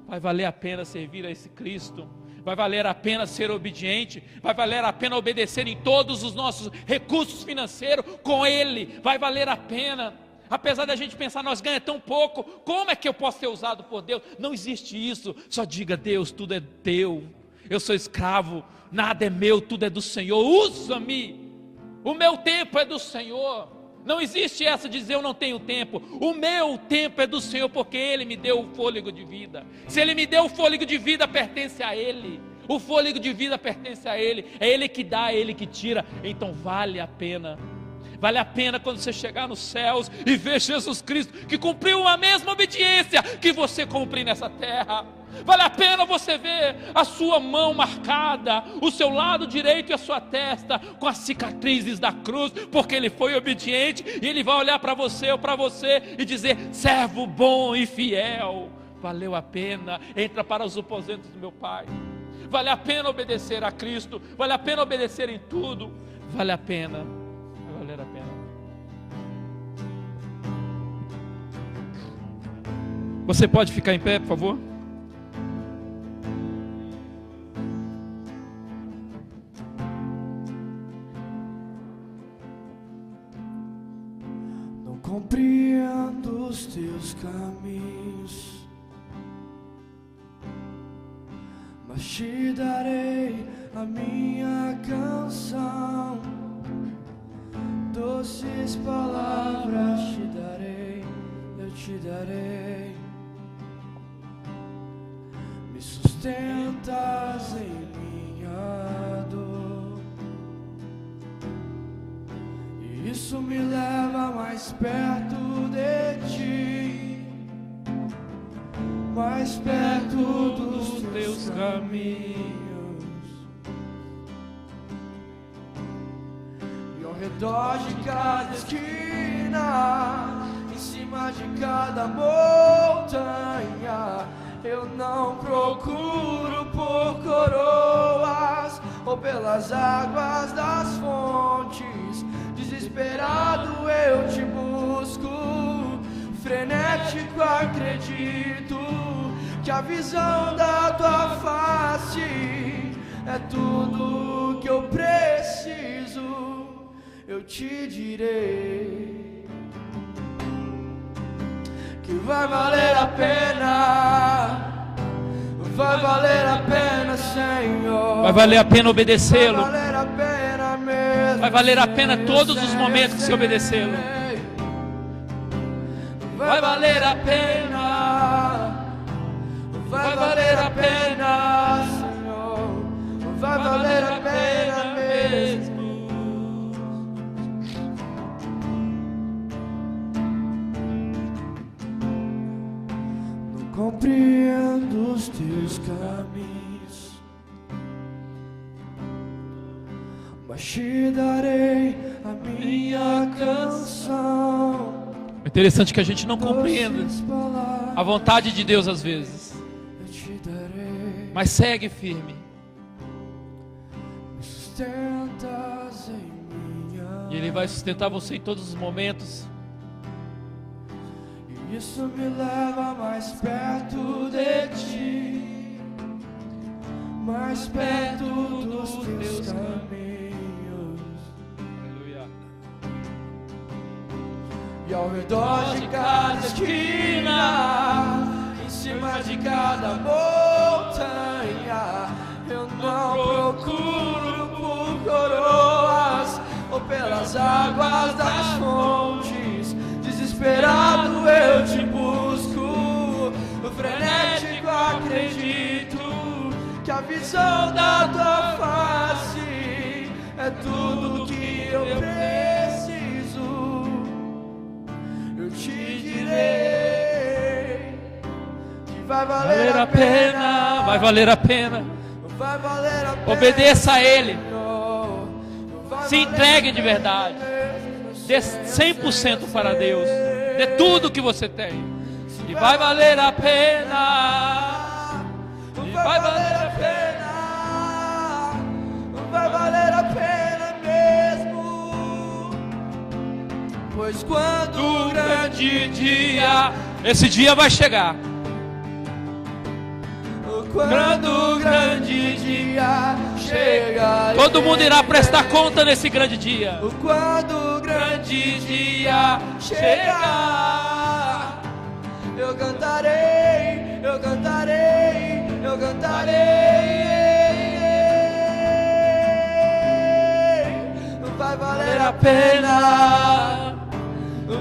[SPEAKER 4] vai valer a pena servir a esse Cristo, vai valer a pena ser obediente, vai valer a pena obedecer em todos os nossos recursos financeiros com Ele, vai valer a pena, apesar da gente pensar, nós ganhamos tão pouco, como é que eu posso ser usado por Deus? Não existe isso, só diga, Deus, tudo é teu, eu sou escravo, nada é meu, tudo é do Senhor, usa-me, o meu tempo é do Senhor. Não existe essa de dizer eu não tenho tempo, o meu tempo é do Senhor, porque Ele me deu o fôlego de vida. Se Ele me deu o fôlego de vida, pertence a Ele, o fôlego de vida pertence a Ele, é Ele que dá, é Ele que tira, então vale a pena quando você chegar nos céus e ver Jesus Cristo, que cumpriu a mesma obediência que você cumpre nessa terra. Vale a pena você ver a sua mão marcada, o seu lado direito e a sua testa com as cicatrizes da cruz, porque Ele foi obediente, e Ele vai olhar para você ou para você e dizer, servo bom e fiel, valeu a pena, entra para os aposentos do meu Pai. Vale a pena obedecer a Cristo, vale a pena obedecer em tudo, vale a pena, vai valer a pena. Você pode ficar em pé, por favor?
[SPEAKER 3] Compreendo os teus caminhos, mas te darei a minha canção. doces palavras te darei, eu te darei. Me sustentas em minha dor, e isso me leva mais perto de ti, mais perto dos teus caminhos. E ao redor de cada esquina, em cima de cada montanha, eu não procuro por coroas ou pelas águas das fontes. Desesperado eu te busco, frenético acredito que a visão da tua face é tudo que eu preciso. Eu te direi que vai valer a pena, vai valer a pena, Senhor.
[SPEAKER 4] Vai valer a pena obedecê-lo.
[SPEAKER 3] Vai valer a pena mesmo.
[SPEAKER 4] Vai valer a pena todos os momentos que se obedecê-lo.
[SPEAKER 3] Vai valer a pena, vai valer a pena, Senhor. Vai valer a pena mesmo. Compreendo os teus caminhos, mas te darei a minha canção.
[SPEAKER 4] É interessante que a gente não compreenda a vontade de Deus às vezes,
[SPEAKER 3] Eu te darei,
[SPEAKER 4] mas segue firme.
[SPEAKER 3] me sustentas em minha.
[SPEAKER 4] E Ele vai sustentar você em todos os momentos.
[SPEAKER 3] Isso me leva mais perto de ti, mais perto dos teus caminhos.
[SPEAKER 4] Aleluia.
[SPEAKER 3] E ao redor de cada esquina, em cima de cada montanha, eu não procuro por coroas ou pelas águas das fontes. Desesperado eu te busco, frenético acredito que a visão da tua face é tudo que eu preciso. Eu te direi que vai valer a pena,
[SPEAKER 4] Vai valer a pena.
[SPEAKER 3] vai valer a pena.
[SPEAKER 4] Obedeça a Ele.
[SPEAKER 3] Senhor. Vai
[SPEAKER 4] Se
[SPEAKER 3] valer
[SPEAKER 4] entregue
[SPEAKER 3] a
[SPEAKER 4] de verdade.
[SPEAKER 3] pena.
[SPEAKER 4] Dê 100% para Deus. Dê tudo que você tem. E vai valer a pena. E vai valer a
[SPEAKER 3] pena. Vai valer a pena mesmo. Pois quando o grande dia,
[SPEAKER 4] esse dia vai chegar.
[SPEAKER 3] quando o grande dia chega,
[SPEAKER 4] Todo mundo irá prestar conta nesse grande dia.
[SPEAKER 3] quando o grande dia chegar, eu cantarei, eu cantarei, eu cantarei. Vai valer a pena,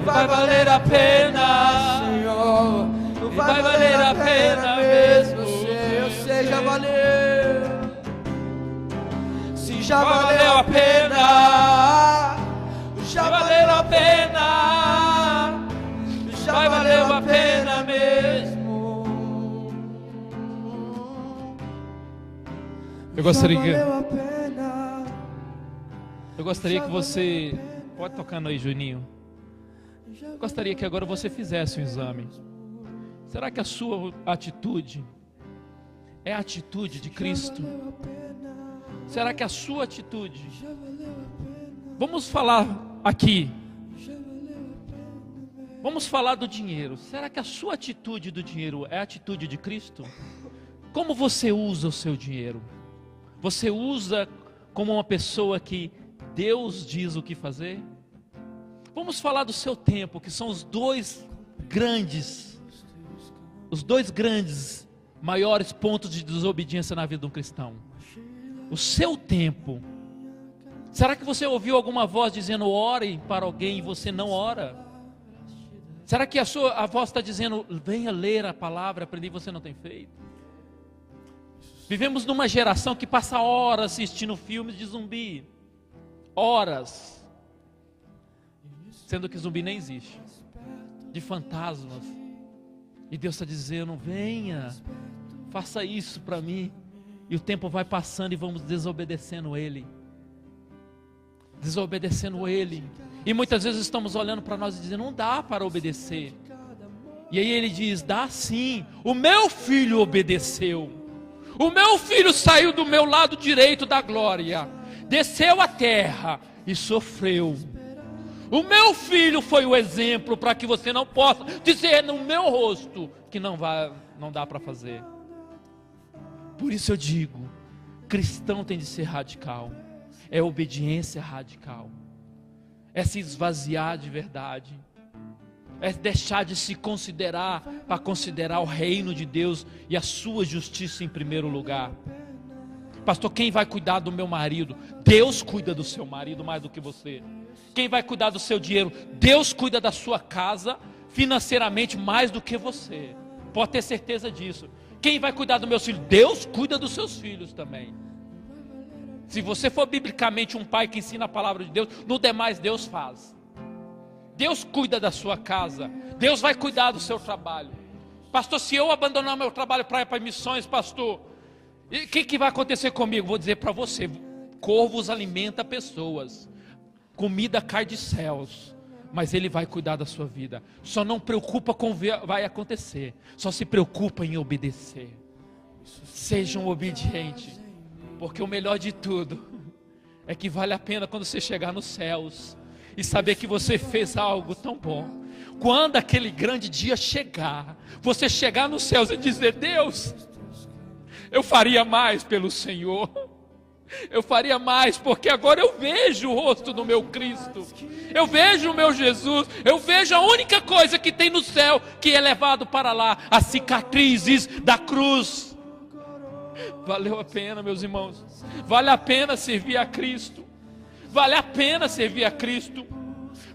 [SPEAKER 3] vai valer a pena, Senhor. Vai valer a pena mesmo, eu sei, já valeu. Se já valeu a pena, já valeu a pena, já valeu a pena mesmo.
[SPEAKER 4] Eu gostaria que,
[SPEAKER 3] Já valeu a pena.
[SPEAKER 4] eu gostaria que você... Pode tocar aí, Juninho. Eu gostaria que agora você fizesse um exame. Será que a sua atitude é a atitude de Cristo? Será que a sua atitude... Vamos falar aqui. Vamos falar do dinheiro. Será que a sua atitude do dinheiro é a atitude de Cristo? Como você usa o seu dinheiro? Você usa como uma pessoa que Deus diz o que fazer? Vamos falar do seu tempo, que são os dois grandes maiores pontos de desobediência na vida de um cristão. O seu tempo Será que você ouviu alguma voz dizendo ore para alguém e você não ora? Será que a voz está dizendo venha ler a palavra, aprender e você não tem feito? Vivemos numa geração que passa horas assistindo filmes de zumbi. Horas. Sendo que zumbi nem existe. De fantasmas. E Deus está dizendo, venha, faça isso para mim. E o tempo vai passando e vamos desobedecendo Ele. Desobedecendo Ele. E muitas vezes estamos olhando para nós e dizendo, não dá para obedecer. E aí Ele diz, dá sim. O meu filho obedeceu. O meu filho saiu do meu lado direito da glória. Desceu à terra e sofreu. O meu filho foi o exemplo para que você não possa dizer no meu rosto que não dá para fazer. Por isso eu digo, cristão tem de ser radical. É obediência radical. É se esvaziar de verdade. É deixar de se considerar para considerar o reino de Deus e a sua justiça em primeiro lugar. Pastor, quem vai cuidar do meu marido? Deus cuida do seu marido mais do que você. Quem vai cuidar do seu dinheiro? Deus cuida da sua casa financeiramente mais do que você. Pode ter certeza disso. Quem vai cuidar do meu filho? Deus cuida dos seus filhos também. Se você for biblicamente um pai que ensina a palavra de Deus, no demais Deus faz. Deus cuida da sua casa. Deus vai cuidar do seu trabalho. Pastor, se eu abandonar meu trabalho para ir para missões, pastor, o que vai acontecer comigo? Vou dizer para você, corvos alimenta pessoas. Comida cai de céus. Mas Ele vai cuidar da sua vida. Só não preocupa com o que vai acontecer. Só se preocupa em obedecer. Sejam obedientes. Porque o melhor de tudo é que vale a pena quando você chegar nos céus e saber que você fez algo tão bom. Quando aquele grande dia chegar, você chegar nos céus e dizer, Deus, eu faria mais pelo Senhor. Eu faria mais, porque agora eu vejo o rosto do meu Cristo. Eu vejo o meu Jesus. Eu vejo a única coisa que tem no céu que é levado para lá, as cicatrizes da cruz. Valeu a pena, meus irmãos. Vale a pena servir a Cristo. Vale a pena servir a Cristo.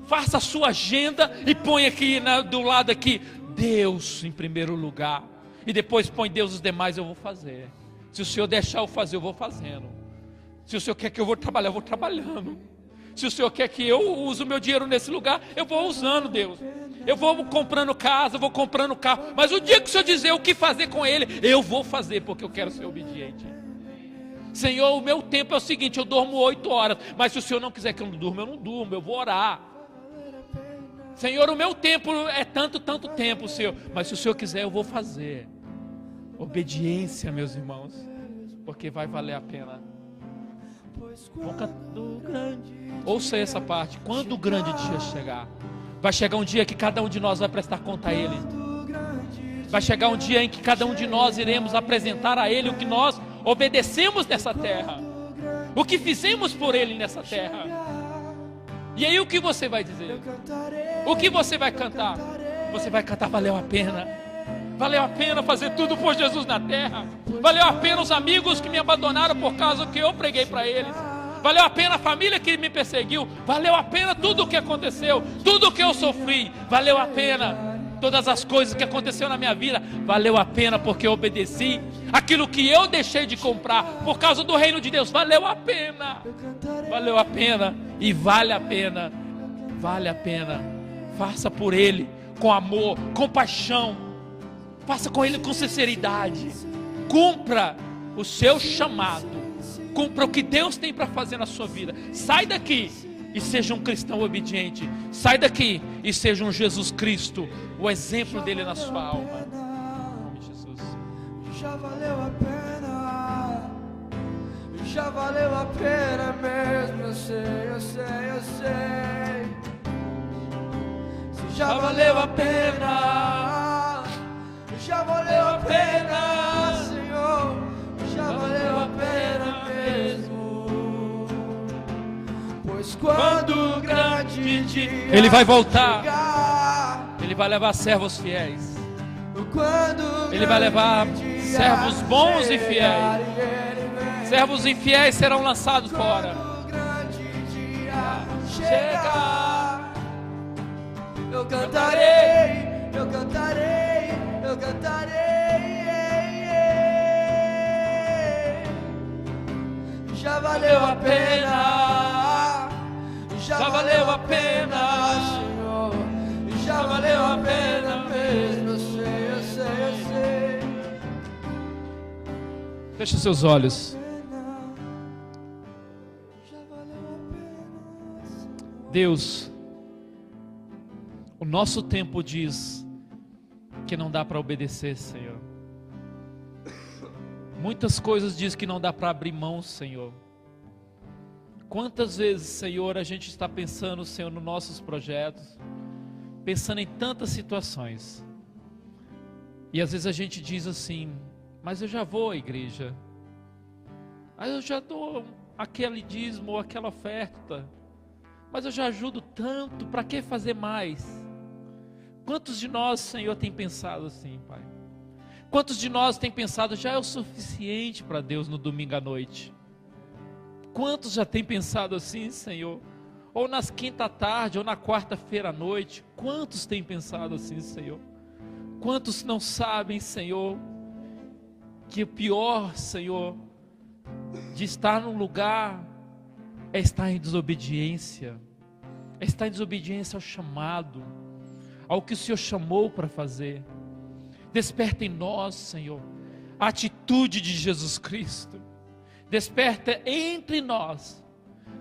[SPEAKER 4] Faça a sua agenda e põe aqui do lado aqui, Deus em primeiro lugar. E depois põe Deus os demais, eu vou fazer. Se o Senhor deixar eu fazer, eu vou fazendo. Se o Senhor quer que eu vou trabalhar, eu vou trabalhando. Se o Senhor quer que eu use o meu dinheiro nesse lugar, eu vou usando, Deus. Eu vou comprando casa, eu vou comprando carro. Mas o dia que o Senhor dizer o que fazer com ele, eu vou fazer, porque eu quero ser obediente. Senhor, o meu tempo é o seguinte, eu durmo 8 horas. Mas se o Senhor não quiser que eu não durma, eu não durmo, eu vou orar. Senhor, o meu tempo é tanto tempo, Senhor. Mas se o Senhor quiser, eu vou fazer. Obediência, meus irmãos. Porque vai valer a pena. Ouça essa parte. Quando o grande dia chegar, vai chegar um dia que cada um de nós vai prestar conta a Ele. Vai chegar um dia em que cada um de nós iremos apresentar a Ele o que nós obedecemos nessa terra, o que fizemos por Ele nessa terra. E aí o que você vai dizer? O que você vai cantar? Você vai cantar, valeu a pena. Valeu a pena fazer tudo por Jesus na terra. Valeu a pena os amigos que me abandonaram por causa que eu preguei para eles. Valeu a pena a família que me perseguiu. Valeu a pena tudo o que aconteceu, tudo o que eu sofri. Valeu a pena todas as coisas que aconteceram na minha vida. Valeu a pena porque eu obedeci. Aquilo que eu deixei de comprar por causa do reino de Deus, valeu a pena. Valeu a pena e vale a pena. Vale a pena. Faça por Ele com amor, com paixão. Faça com Ele com sinceridade. Cumpra o seu chamado. Cumpra o que Deus tem para fazer na sua vida. Sai daqui e seja um cristão obediente. Sai daqui e seja um Jesus Cristo, o exemplo dele na sua alma. Em nome de Jesus.
[SPEAKER 3] Já valeu a pena. Já valeu a pena mesmo. Eu sei. Se já valeu a pena. Já valeu a pena, Senhor. Já valeu a pena mesmo. Pois quando o grande dia
[SPEAKER 4] Ele vai voltar.
[SPEAKER 3] chegar,
[SPEAKER 4] Ele vai levar servos fiéis.
[SPEAKER 3] quando
[SPEAKER 4] Ele vai levar
[SPEAKER 3] grande dia
[SPEAKER 4] servos bons e
[SPEAKER 3] chegar,
[SPEAKER 4] fiéis. Servos infiéis serão lançados fora.
[SPEAKER 3] quando o grande chegar. Eu cantarei, eu cantarei, eu cantarei. Já valeu a pena, já valeu a pena, Senhor. Já valeu a pena mesmo, eu sei, eu sei, eu sei.
[SPEAKER 4] Feche seus olhos. Deus, o nosso tempo diz que não dá para obedecer, Senhor. Muitas coisas diz que não dá para abrir mão, Senhor. Quantas vezes, Senhor, a gente está pensando, Senhor, nos nossos projetos, pensando em tantas situações, e às vezes a gente diz assim: mas eu já vou à igreja, mas eu já dou aquele dízimo ou aquela oferta, mas eu já ajudo tanto, para que fazer mais? Quantos de nós, Senhor, tem pensado assim, Pai? Quantos de nós tem pensado, já é o suficiente para Deus no domingo à noite? Quantos já tem pensado assim, Senhor? Ou nas quinta tarde, ou na quarta-feira à noite? Quantos tem pensado assim, Senhor? Quantos não sabem, Senhor, que o pior, Senhor, de estar num lugar é estar em desobediência, é estar em desobediência ao chamado, ao que o Senhor chamou para fazer. Desperta em nós, Senhor, a atitude de Jesus Cristo. Desperta entre nós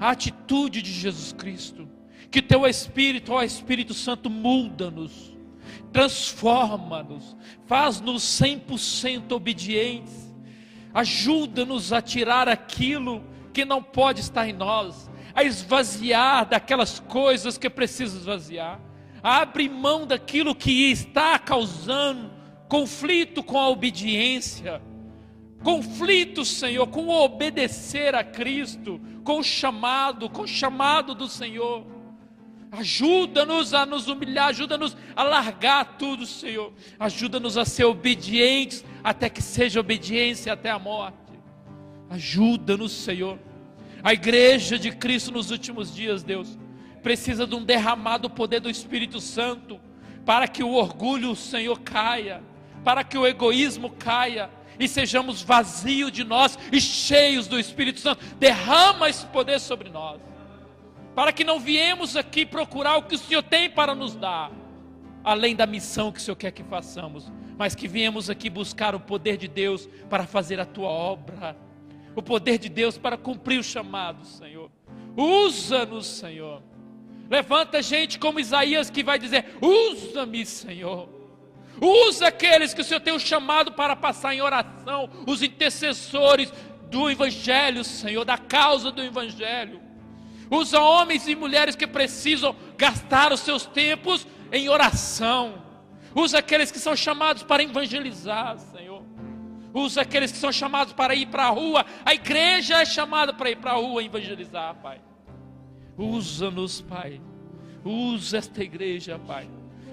[SPEAKER 4] a atitude de Jesus Cristo. Que teu Espírito, ó Espírito Santo, muda-nos, transforma-nos, faz-nos 100% obedientes. Ajuda-nos a tirar aquilo que não pode estar em nós, a esvaziar daquelas coisas que precisa esvaziar, a abrir mão daquilo que está causando conflito com a obediência, conflito, Senhor, com o obedecer a Cristo, com o chamado do Senhor. Ajuda-nos a nos humilhar, ajuda-nos a largar tudo, Senhor. Ajuda-nos a ser obedientes, até que seja obediência até a morte. Ajuda-nos, Senhor. A igreja de Cristo nos últimos dias, Deus, precisa de um derramado poder do Espírito Santo, para que o orgulho, Senhor, caia, para que o egoísmo caia, e sejamos vazios de nós e cheios do Espírito Santo. Derrama esse poder sobre nós, para que não viemos aqui procurar o que o Senhor tem para nos dar, além da missão que o Senhor quer que façamos, mas que viemos aqui buscar o poder de Deus para fazer a tua obra, o poder de Deus para cumprir o chamado, Senhor. Usa-nos, Senhor. Levanta gente como Isaías, que vai dizer: usa-me, Senhor. Usa aqueles que o Senhor tem um chamado para passar em oração, os intercessores do Evangelho, Senhor, da causa do Evangelho. Usa homens e mulheres que precisam gastar os seus tempos em oração. Usa aqueles que são chamados para evangelizar, Senhor. Usa aqueles que são chamados para ir para a rua. A igreja é chamada para ir para a rua evangelizar, Pai. Usa-nos, Pai. Usa esta igreja, Pai.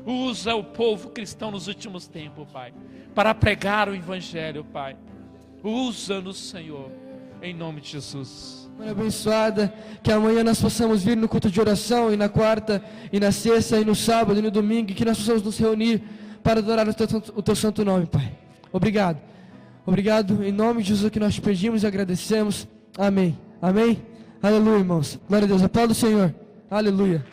[SPEAKER 4] Usa o povo cristão nos últimos tempos, Pai, para pregar o Evangelho, Pai. Usa-nos, Senhor, em nome de Jesus.
[SPEAKER 1] Mãe abençoada, que amanhã nós possamos vir no culto de oração, e na quarta, e na sexta, e no sábado, e no domingo, e que nós possamos nos reunir para adorar o teu santo nome, Pai. Obrigado. Obrigado, em nome de Jesus que nós te pedimos e agradecemos. Amém. Amém. Aleluia, irmãos. Glória a Deus. Aplauda o Senhor. Aleluia.